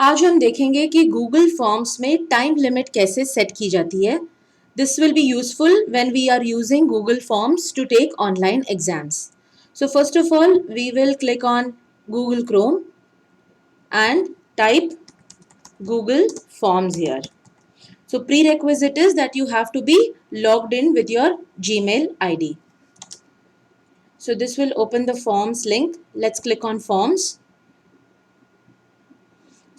आज हम देखेंगे कि गूगल फॉर्म्स में टाइम लिमिट कैसे सेट की जाती है. This will be useful when we are using Google forms to take online exams. So first of all, we will click on Google Chrome and type Google Forms here. So prerequisite is that you have to be logged in with your Gmail ID. So this will open the forms link. Let's click on forms.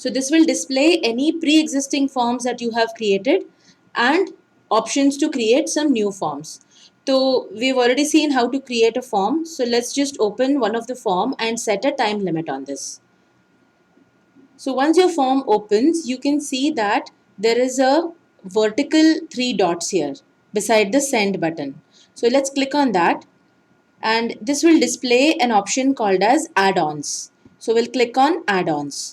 So this will display any pre-existing forms that you have created and options to create some new forms. So we've already seen how to create a form. So let's just open one of the form and set a time limit on this. So once your form opens, you can see that there is a vertical 3 dots here beside the send button. So let's click on that and this will display an option called as add-ons. So we'll click on add-ons.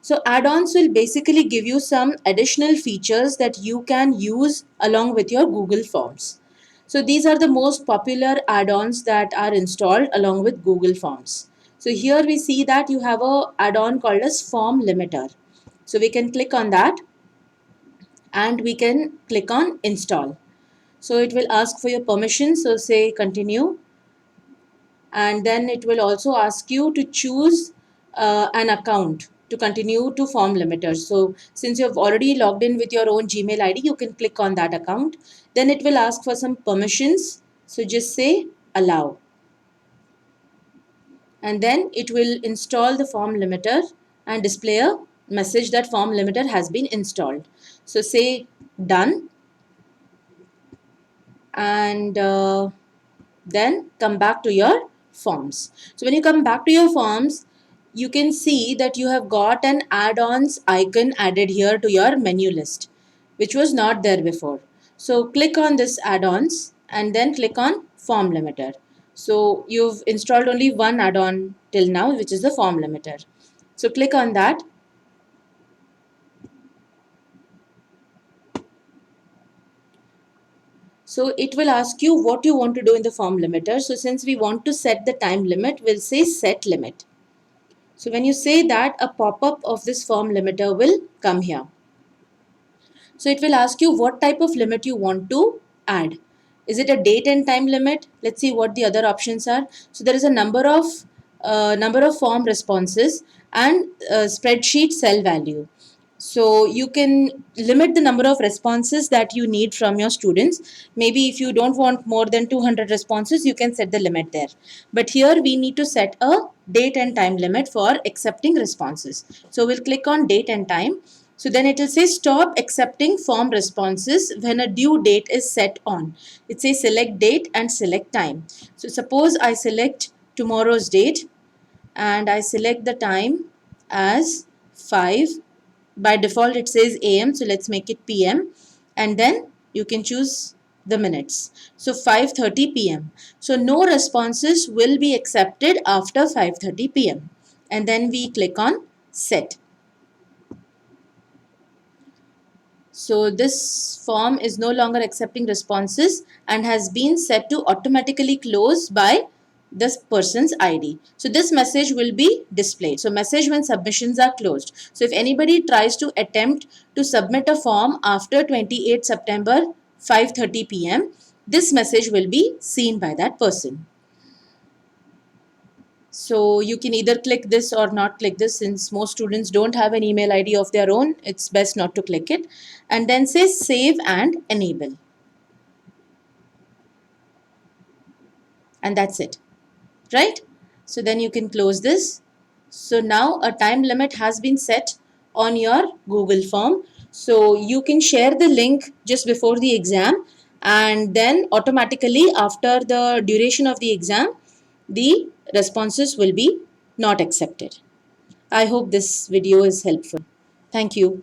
So add-ons will basically give you some additional features that you can use along with your Google Forms. So these are the most popular add-ons that are installed along with Google Forms. So here we see that you have a add-on called as Form Limiter. So we can click on that and we can click on install. So it will ask for your permission. So say continue. And then it will also ask you to choose an account to continue to form limiters. So since you have already logged in with your own Gmail ID, you can click on that account. Then it will ask for some permissions. So just say allow. And then it will install the form limiter and display a message that form limiter has been installed. So say done. And then come back to your forms. So when you come back to your forms, you can see that you have got an add-ons icon added here to your menu list, which was not there before. So click on this add-ons and then click on form limiter. So you've installed only one add-on till now, which is the form limiter. So click on that. So it will ask you what you want to do in the form limiter. So since we want to set the time limit, we'll say set limit. So when you say that, a pop-up of this form limiter will come here. So it will ask you what type of limit you want to add. Is it a date and time limit? Let's see what the other options are. So there is a number of form responses and spreadsheet cell value. So you can limit the number of responses that you need from your students. Maybe if you don't want more than 200 responses, you can set the limit there. But here we need to set a date and time limit for accepting responses. So we'll click on date and time. So then it will say stop accepting form responses when a due date is set on. It says select date and select time. So suppose I select tomorrow's date and I select the time as 5. By default it says AM, so let's make it PM, and then you can choose the minutes. So 5:30 PM. So no responses will be accepted after 5:30 PM. And then we click on set. So this form is no longer accepting responses and has been set to automatically close by this person's ID. So this message will be displayed. So message when submissions are closed. So if anybody tries to attempt to submit a form after 28 September 5:30 PM, this message will be seen by that person. So you can either click this or not click this. Since most students don't have an email ID of their own, it's best not to click it. And then say save and enable. And that's it, right? So then you can close this. So now a time limit has been set on your Google form. So you can share the link just before the exam, and then automatically after the duration of the exam, the responses will be not accepted. I hope this video is helpful. Thank you.